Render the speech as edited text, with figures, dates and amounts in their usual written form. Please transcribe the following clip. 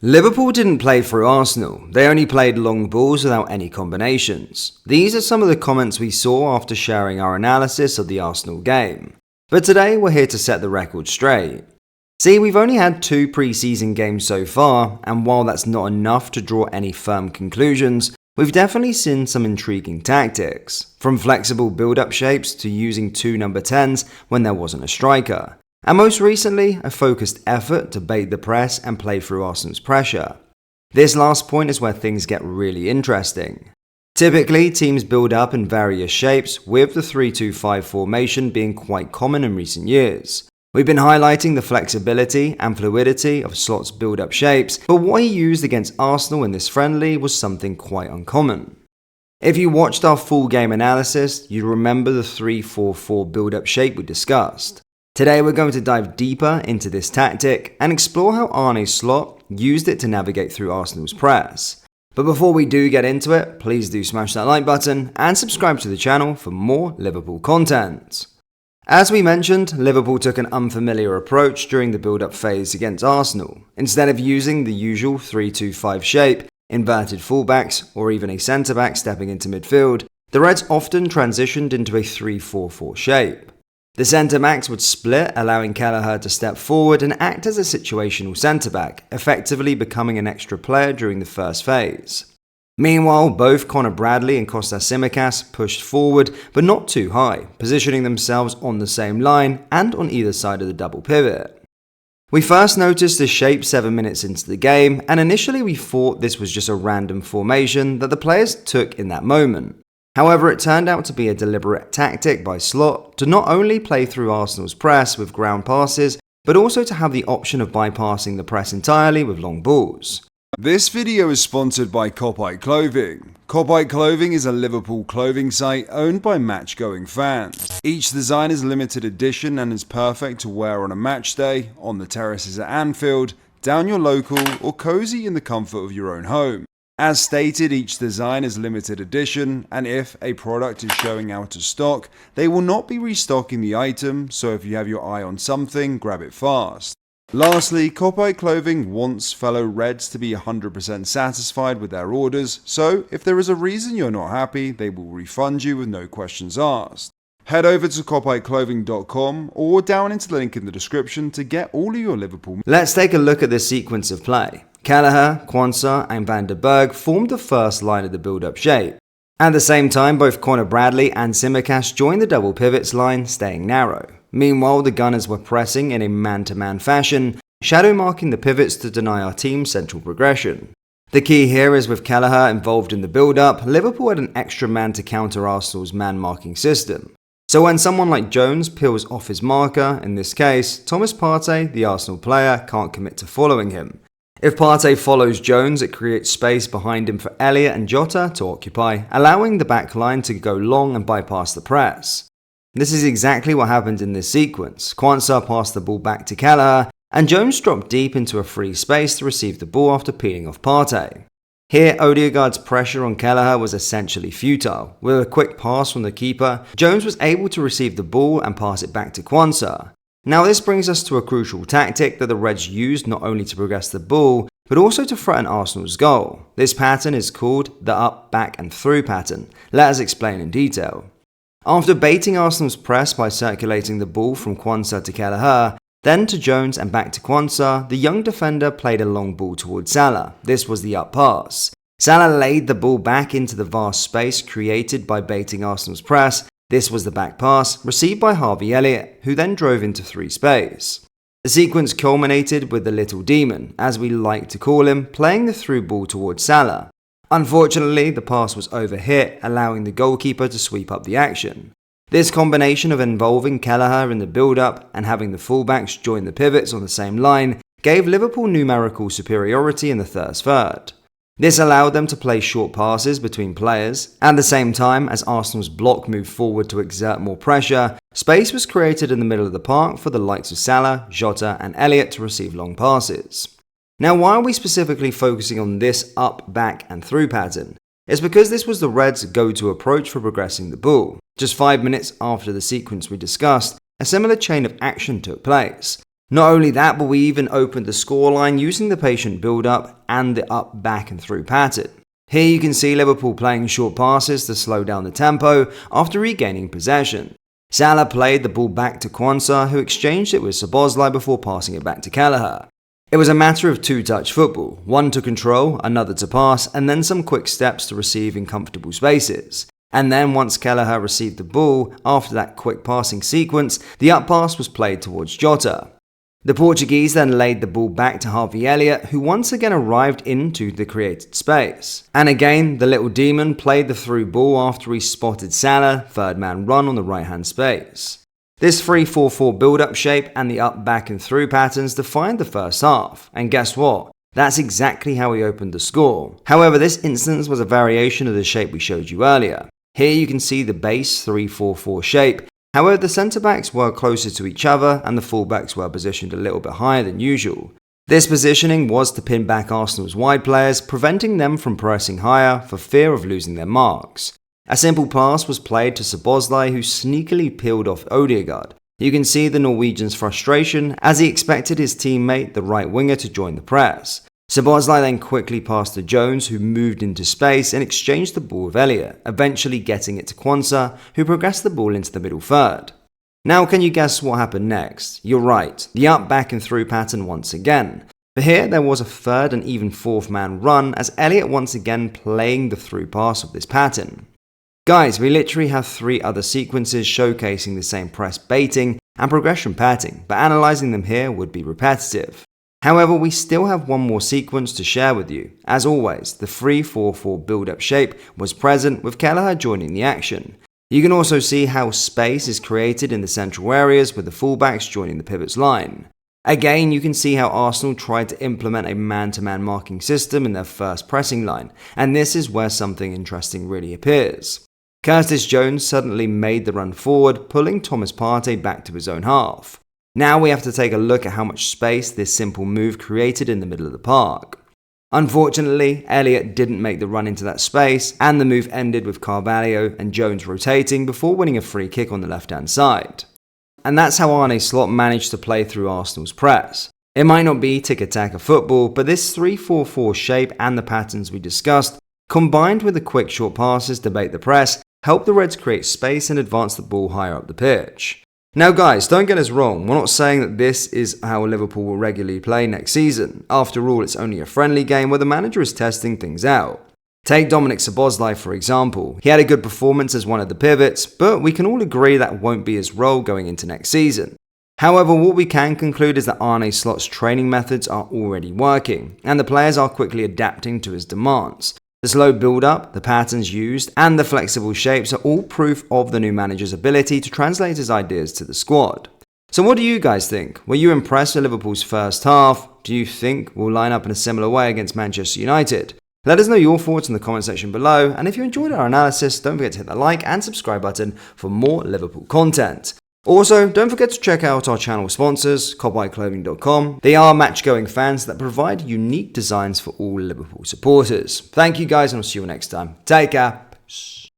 Liverpool didn't play through Arsenal, they only played long balls without any combinations. These are some of the comments we saw after sharing our analysis of the Arsenal game. But today we're here to set the record straight. See, we've only had 2 pre-season games so far, and while that's not enough to draw any firm conclusions, we've definitely seen some intriguing tactics. From flexible build-up shapes to using 2 number 10s when there wasn't a striker. And most recently, a focused effort to bait the press and play through Arsenal's pressure. This last point is where things get really interesting. Typically, teams build up in various shapes, with the 3-2-5 formation being quite common in recent years. We've been highlighting the flexibility and fluidity of Slot's build-up shapes, but what he used against Arsenal in this friendly was something quite uncommon. If you watched our full game analysis, you'd remember the 3-4-4 build-up shape we discussed. Today we're going to dive deeper into this tactic and explore how Arne Slot used it to navigate through Arsenal's press. But before we do get into it, please do smash that like button and subscribe to the channel for more Liverpool content. As we mentioned, Liverpool took an unfamiliar approach during the build-up phase against Arsenal. Instead of using the usual 3-2-5 shape, inverted fullbacks, or even a centre-back stepping into midfield, the Reds often transitioned into a 3-4-4 shape. The centre-backs would split, allowing Kelleher to step forward and act as a situational centre-back, effectively becoming an extra player during the first phase. Meanwhile, both Conor Bradley and Kostas Tsimikas pushed forward, but not too high, positioning themselves on the same line and on either side of the double pivot. We first noticed this shape 7 minutes into the game, and initially we thought this was just a random formation that the players took in that moment. However, it turned out to be a deliberate tactic by Slot to not only play through Arsenal's press with ground passes, but also to have the option of bypassing the press entirely with long balls. This video is sponsored by Clothing. Clothing is a Liverpool clothing site owned by match-going fans. Each design is limited edition and is perfect to wear on a match day, on the terraces at Anfield, down your local, or cozy in the comfort of your own home. As stated, each design is limited edition, and if a product is showing out of stock, they will not be restocking the item, so if you have your eye on something, grab it fast. Lastly, Clothing wants fellow Reds to be 100% satisfied with their orders, so if there is a reason you're not happy, they will refund you with no questions asked. Head over to copyclothing.com or down into the link in the description to get all of your Liverpool. Let's take a look at this sequence of play. Kelleher, Quansah and Van der Berg formed the first line of the build-up shape. At the same time, both Conor Bradley and Tsimikas joined the double pivots line, staying narrow. Meanwhile, the Gunners were pressing in a man-to-man fashion, shadow marking the pivots to deny our team central progression. The key here is with Kelleher involved in the build-up, Liverpool had an extra man to counter Arsenal's man-marking system. So when someone like Jones peels off his marker, in this case, Thomas Partey, the Arsenal player, can't commit to following him. If Partey follows Jones, it creates space behind him for Elliott and Jota to occupy, allowing the back line to go long and bypass the press. This is exactly what happened in this sequence. Quansah passed the ball back to Kelleher, and Jones dropped deep into a free space to receive the ball after peeling off Partey. Here, Odegaard's pressure on Kelleher was essentially futile. With a quick pass from the keeper, Jones was able to receive the ball and pass it back to Quansah. Now this brings us to a crucial tactic that the Reds used not only to progress the ball, but also to threaten Arsenal's goal. This pattern is called the up, back and through pattern. Let us explain in detail. After baiting Arsenal's press by circulating the ball from Quansah to Kelleher, then to Jones and back to Quansah, the young defender played a long ball towards Salah. This was the up pass. Salah laid the ball back into the vast space created by baiting Arsenal's press. This was the back pass, received by Harvey Elliott, who then drove into free space. The sequence culminated with the little demon, as we like to call him, playing the through ball towards Salah. Unfortunately, the pass was overhit, allowing the goalkeeper to sweep up the action. This combination of involving Kelleher in the build-up and having the fullbacks join the pivots on the same line gave Liverpool numerical superiority in the first third. This allowed them to play short passes between players. At the same time, as Arsenal's block moved forward to exert more pressure, space was created in the middle of the park for the likes of Salah, Jota and Elliott to receive long passes. Now, why are we specifically focusing on this up, back and through pattern? It's because this was the Reds' go-to approach for progressing the ball. Just 5 minutes after the sequence we discussed, a similar chain of action took place. Not only that, but we even opened the scoreline using the patient build-up and the up, back and through pattern. Here you can see Liverpool playing short passes to slow down the tempo after regaining possession. Salah played the ball back to Quansah, who exchanged it with Szoboszlai before passing it back to Kelleher. It was a matter of two-touch football, one to control, another to pass, and then some quick steps to receive in comfortable spaces. And then once Kelleher received the ball, after that quick passing sequence, the up pass was played towards Jota. The Portuguese then laid the ball back to Harvey Elliott, who once again arrived into the created space. And again, the little demon played the through ball after he spotted Salah, third man run on the right-hand space. This 3-4-4 build-up shape and the up, back and through patterns defined the first half. And guess what? That's exactly how we opened the score. However, this instance was a variation of the shape we showed you earlier. Here you can see the base 3-4-4 shape. However, the centre-backs were closer to each other and the full-backs were positioned a little bit higher than usual. This positioning was to pin back Arsenal's wide players, preventing them from pressing higher for fear of losing their marks. A simple pass was played to Szoboszlai, who sneakily peeled off Odegaard. You can see the Norwegian's frustration as he expected his teammate, the right winger, to join the press. Szoboszlai then quickly passed to Jones, who moved into space and exchanged the ball with Elliott, eventually getting it to Quansah, who progressed the ball into the middle third. Now can you guess what happened next? You're right, the up, back and through pattern once again. But here there was a third and even fourth man run as Elliott once again playing the through pass of this pattern. Guys, we literally have 3 other sequences showcasing the same press baiting and progression pattern, but analysing them here would be repetitive. However, we still have one more sequence to share with you. As always, the 3-4-4 build-up shape was present with Kelleher joining the action. You can also see how space is created in the central areas with the fullbacks joining the pivots line. Again, you can see how Arsenal tried to implement a man-to-man marking system in their first pressing line, and this is where something interesting really appears. Curtis Jones suddenly made the run forward, pulling Thomas Partey back to his own half. Now we have to take a look at how much space this simple move created in the middle of the park. Unfortunately, Elliott didn't make the run into that space, and the move ended with Carvalho and Jones rotating before winning a free kick on the left-hand side. And that's how Arne Slot managed to play through Arsenal's press. It might not be tiki-taka football, but this 3-4-4 shape and the patterns we discussed, combined with the quick short passes to bait the press, helped the Reds create space and advance the ball higher up the pitch. Now guys, don't get us wrong, we're not saying that this is how Liverpool will regularly play next season. After all, it's only a friendly game where the manager is testing things out. Take Dominik Szoboszlai for example. He had a good performance as one of the pivots, but we can all agree that won't be his role going into next season. However, what we can conclude is that Arne Slot's training methods are already working, and the players are quickly adapting to his demands. The slow build-up, the patterns used, and the flexible shapes are all proof of the new manager's ability to translate his ideas to the squad. So what do you guys think? Were you impressed with Liverpool's first half? Do you think we'll line up in a similar way against Manchester United? Let us know your thoughts in the comment section below, and if you enjoyed our analysis, don't forget to hit the like and subscribe button for more Liverpool content. Also, don't forget to check out our channel sponsors, klopp.clothing.com. They are match-going fans that provide unique designs for all Liverpool supporters. Thank you guys, and I'll see you next time. Take care. Peace.